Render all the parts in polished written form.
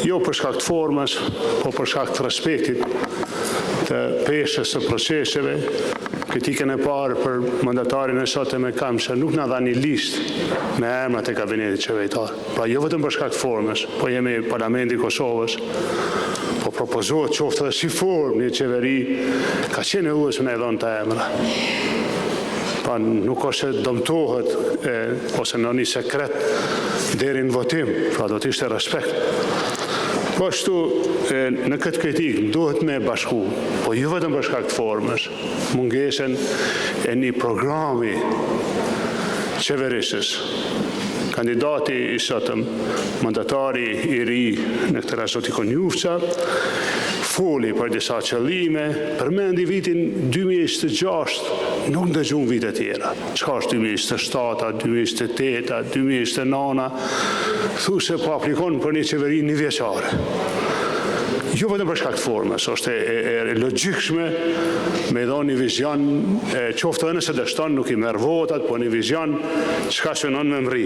jo për shkak të formës, po për shkak të respektit të peshës së proceseve. Kritikën e parë për mandatarin e sotëm e kam që nuk na dha një listë me emrat e kabinetit qeveritar. Pra jo vetëm për shkak të formës, po jemi Parlamenti i Kosovës, po propozohet qoftë edhe si formë një qeveri, ka qenë e uvës me e dhonë të emra. Pa nuk është se dëmtohet ose në një sekret deri në votim, pra do të ishte respekt. Po ashtu, në këtë kritik, duhet me bashku, po ju vetëm për shkak të formës, mungesën e një programi qeverisës. Kandidati i sotëm, mandatari i ri në këtë rast zoti Konjufça, foli për disa qëllime, përmendi vitin 2026, nuk ndëgjum vite tjera. Çka është 2027, 2028, 2029, thoshe po aplikon për një qeveri një vjeçare. Jo vetëm për shkak të formës, është e logjikshme me dhënë një vizion, qoftë edhe nëse dështon nuk i merr votat, po një vizion çka synon me mri.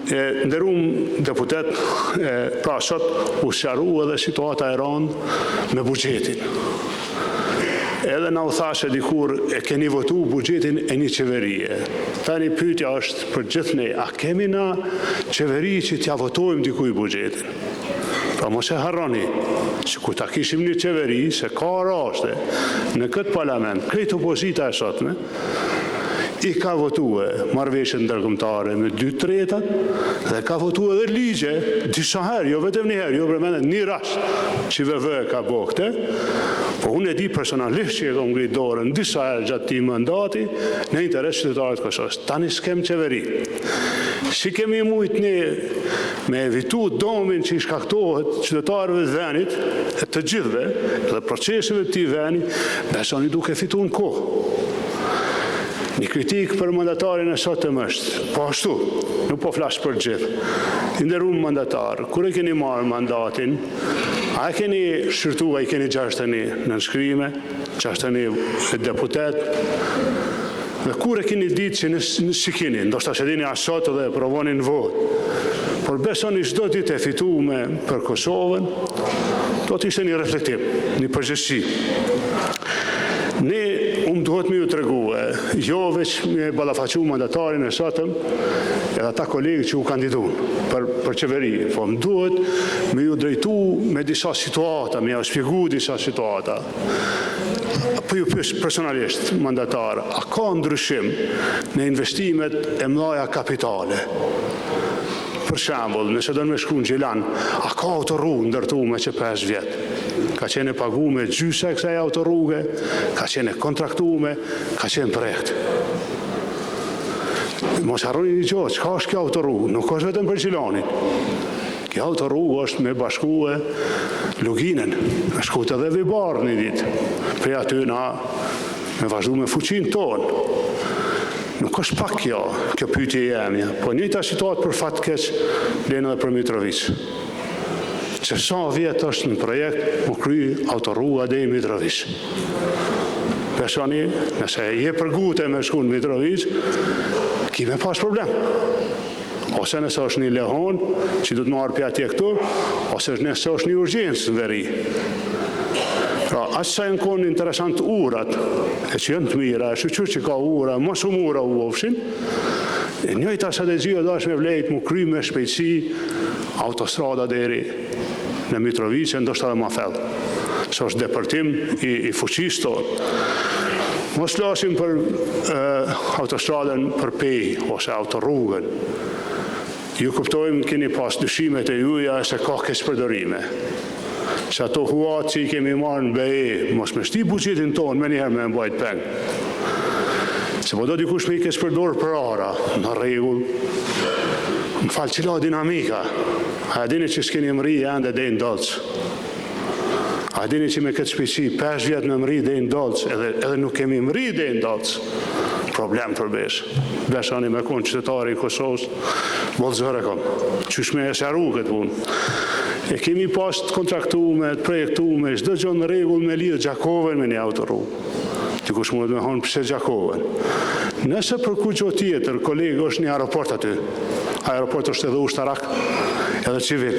Nderuar deputet, pra sot u sqaru edhe situata e rëndë me buxhetin. Edhe na u thashë dikur e keni votu buxhetin e një qeverie. Tani pyetja është për gjithë ne, a kemi na qeveri që t'ja votojmë dikuj buxhetin? Pra mos e harroni, që ku ta kishim një qeveri, se ka raste në këtë parlament, krejt opozita e sotme, i ka votue marrëveshjet ndërkombëtare me 2/3 dhe ka votue edhe ligje disa herë, jo vetëm një herë, jo përmendet një rast që VV ka bokte, po unë e di personalisht që e kam ngritur dorën disa herë gjatë këtij mandati në interes qytetarëve të Kosovës. Tani s'kem qeveri. Si kemi mujt ne me evitu domin që i shkaktohet qytetarëve të vendit, të gjithëve, dhe proceseve të këtij vendi, besoni duke fituar në kohë. Një kritik për mandatarin e sotëm është, po ashtu, nuk po flas për gjithë. I nderuar mandatar, kur e keni marrë mandatin, a e keni shërtuar, a i keni 61 nënshkrime, 61 deputet, dhe kur e keni ditë që nësi keni, ndoshta që dini asot dhe provonin vot, por besoni çdo ditë e fituame për Kosovën, do të ishte një reflektim, një përgjegjësi. Ne duhet me ju tregue, jo veç me ballafaqu mandatarin e sotëm, edhe ata kolegë që u kandiduan për qeveri, po më duhet me ju drejtu me disa situata, me ju shpjegu disa situata. Po ju pyes personalisht mandatar, a ka ndryshim në investimet e mëdha kapitale? Për shembull, nëse do me shku në Gjilan, a ka autorrugë ndërtuar që 5 vjet? Ka qenë paguar gjysma e kësaj autorrugë, ka qenë kontraktuar, ka qenë projekt. Mos harroni një gjë, çka është kjo autorrugë? Nuk është vetëm për Gjilanin. Kjo autorrugë është me bashkue Luginën, me shkut edhe Vibar një ditë. Prej aty na me vazhdu me fuqinë tonë. Nuk është pak kjo pyetje jemja, po njëjta situatë për fat keq vlen edhe për Mitrovic. Që sa vjet është në projekt më kry autorrugë deri në Mitrovic. Besoni, nëse je përgute me shku në Mitrovic, kime pas problem. Ose nëse është një lehon që du të marrë për atje këtu, ose nëse është një urgjencë në veri. Pra, aqë sa e në konë interesant urat, e që jënë të mira, e shqyqyr që ka ura, më shumë ura u ofshin, njëjta strategjia dash me vlejt më kry me shpejtësi autostrada deri në Mitrovice, ndoshta dhe ma fell. Së është depërtim i fuqisë tonë. Mos flasim për autostradën për pej, ose autorrugën. Ju kuptojmë keni pas dyshimet e juja se ka keq përdorime. Që ato huat që i kemi marrë në BE, mos me shti buxhetin tonë, me njëherë me mbajt peng. Se po do dikush me i keq përdorë për ara, në rregull, më falë cila dinamika. A dini që s'keni mri ende dhe në dolc. A dini që me këtë shpejtësi 5 vjet me mri dhe në dolc, edhe nuk kemi mri dhe në dolc. Problem të rbesh. Besani me konë qytetari i Kosovës, bolzore kom. Qysh me e sharu këtë punë. E kemi pas të kontraktume, të projektume, çdo gjë në rregull me lidhë Gjakovën me një autorrugë. Dikush mund me thonë pse Gjakovën. Nëse për kujt tjetër, kolegë, është një aeroport aty. Aeroport është edhe ushtarak. edhe civil.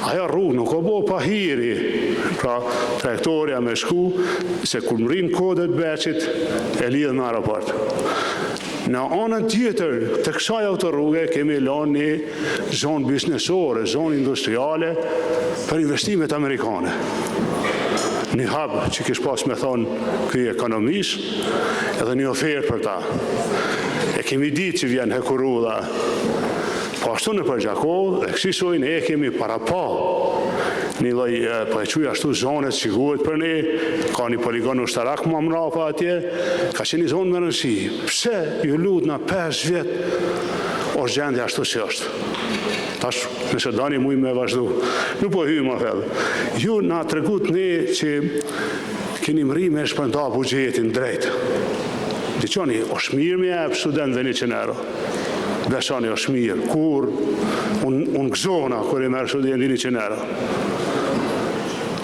Ajo rrugë nuk o bo pa hiri, pra trajektoria me shku, se kur mrin kodet Beqit, e lidhë me aeroport. Në anën tjetër të kësaj autorrugë kemi lënë një zonë biznesore, zonë industriale për investimet amerikane. Një hub që kish pas me thonë këj ekonomis, edhe një ofertë për ta. E kemi ditë që vjen Hekurudha, po ashtu në Përgjakov, dhe kësisoj ne kemi para pa një loj, po e quj ashtu zonet që guhet për ne, ka një poligon ushtarak më mrapa atje, ka që një zonë më rëndësi. Pse ju lut në 5 vjet është gjendje ashtu që është? Tash, nëse dani muj me vazhdu, nuk po hyjë më fellë. Ju na tregut ne që keni mri me shpërnda bugjetin drejt. Diqoni, është mirë me jep studentëve një qenero. Besani është mirë, kur unë gëzona kër i merë studentëve një qenero.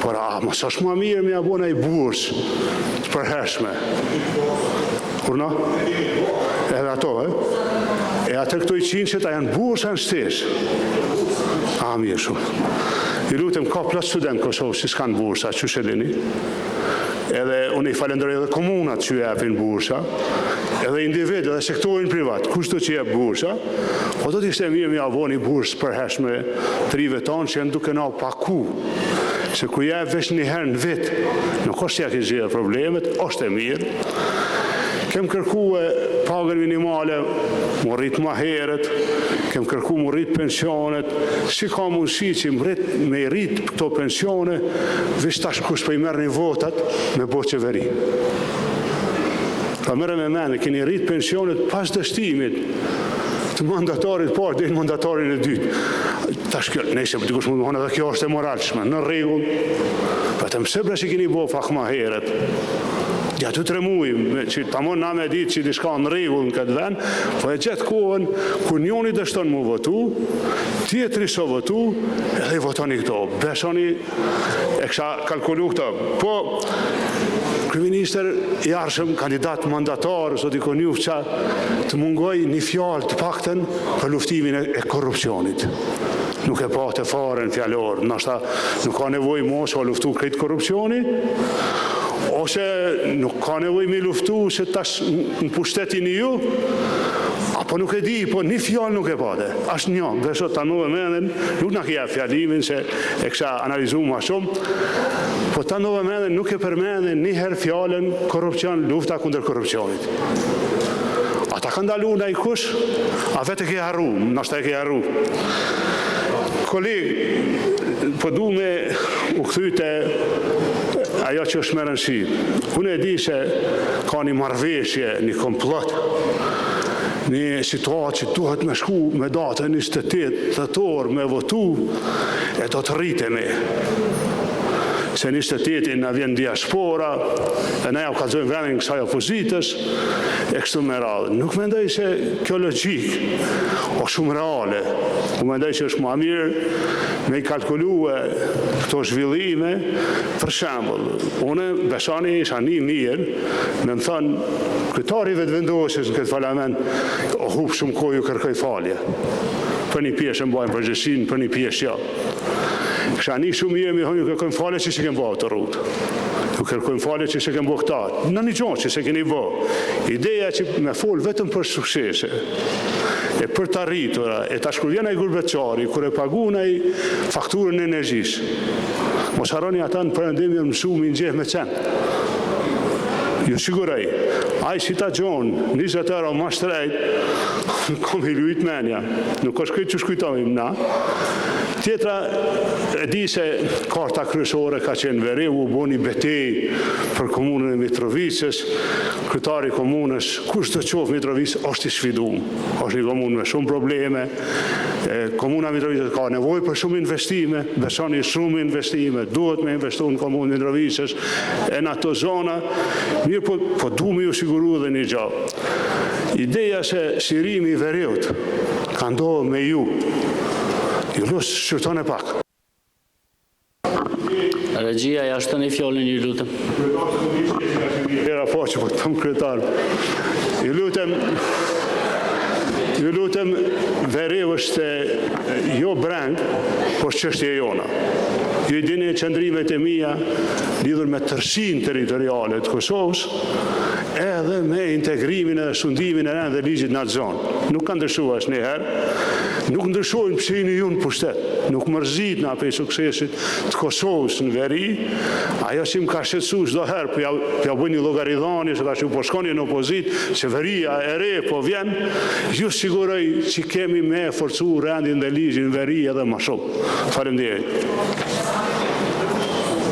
Por mësë është ma mirë me abona i burs të përhershme. Kur na? Edhe ato, E atër këto i qinqet, a janë bursa në shtesh. Mirë shumë. I lutem, ka plot student Kosovë që s'kanë bursa, që shedini. Edhe unë i falenderoj edhe komunat që jepin bursa, edhe individ, edhe sektorin privat, kushto që jep bursa, po do t'ishte mirë me avoni bursë përhershme trive tonë që janë duke na paku. Se ku jep vesh një herë në vit, nuk është ja ki gjithë problemet, është e mirë. Kem kërku pagën minimale, më rritë ma herët, kem kërku më rritë pensionet, si ka mundësi që me rritë këto pensione, vish tash kush për i merë një votat me bo qeveri. Ka mërë me mene, keni rritë pensionet pas dështimit të mandatarit parë dhe në mandatarin e dytë. Tash kjo, nejse për të kush mundë më dhe kjo është e moralshme, në regull, vetëm se bre që keni bo fak ma herët. Ja të 3 muaj, që tamon na me ditë që diçka në rregull në këtë vend, po e gjetë kohën kur njoni dështon mu votu, tjetri so votu, edhe i votoni këto. Besoni, e kësha kalkulu këto. Po, kryeministër i arshëm, kandidat mandatar, sot i konjuf që të mungoj një fjalë të pakten për luftimin e korrupsionit. Nuk e pa të fare në fjallor, nështë nuk ka nevoj mos o luftu këtë korrupsioni, ose nuk ka nevoj me luftu se tash në pushtetin ju, apo nuk e di, po një fjallë nuk e pate. Ashtë një, dhe sot të nove menen, nuk në kja fjallimin se e kësha analizu ma shumë, po të nove menen nuk e përmenen një herë fjallën korrupcion, lufta kundër korrupcionit. Ata ka ndalu në i kush, a vetë e ke harru, nështë e ke harru. Kolegë, po du me u këthyte ajo që është më rëndësi. Unë e di se ka një marrëveshje, një komplot, një situatë që duhet me shku me datën 28 dhjetor me votu, e do të rritemi. Se 28 në vjen diaspora, e ne ja u kalzojmë vendin kësaj opozitës, e kështu me radhë. Nuk mendoj se kjo logjik o shumë reale. Nuk mendoj që është ma mirë me i kalkulue këto zhvillime. Për shembull, une besani isha një mirë, me më thënë, kryetari vetë vendosjes në këtë parlament, o hub shumë kohë ju kërkoj falje. Për një pjesë e mbajnë përgjësin, për një pjesë ja. Kësha një shumë mirë mi hënjë kërkojmë falje që se kemë bëhë të rrutë. Ju kërkojmë falje që se kemë bëhë këta. Në një gjonë që se keni bëhë. Ideja që me folë vetëm për suksese, e për të rritura, e të shkurvjena i gurbeqari, kër e paguna i fakturën e energjisë. Mos haroni ata në përëndimi e mësu mi njëhë me qenë. Ju sigurej, a i si ta gjonë, 20 euro ma shtrejt, kom i lujt menja. Nuk është këtë që shkujtojmë na. Tjetra, e di se karta kryesore ka qenë veri, u bo një betej për komunën e Mitrovicës, kryetari komunës, kush të qofë Mitrovicë, është i sfidum. është një komunë me shumë probleme, komuna Mitrovicës ka nevoj për shumë investime, besoni shumë investime, duhet me investu në komunë Mitrovicës, e në ato zona, mirë po du me ju siguru dhe një gjallë. Ideja se shirimi i veriut ka ndohë me ju, ju lusë shqyrton e pak. Regjia, ja shtë një fjollin, ju lutem. Era po që po të më kryetar. Ju Ju lutem, veri është jo breng, por çështje jona. Ju i dini qëndrimet e mia lidhur me tërësinë territoriale të Kosovës, edhe me integrimin e shundimin e rënd dhe ligjit në atë zonë. Nuk ka ndryshuar asnjëherë, nuk ndryshojnë pëshini ju në pushtet, nuk mërzit nga për suksesit të Kosovës në veri, ajo që më ka shqetësu çdo herë, për ja bëjnë një llogaridhani, që ka që po shkoni në opozit, qeveria e re po vjen, ju siguroj që kemi me forcu rendin dhe ligjin veri edhe më shumë. Faleminderit.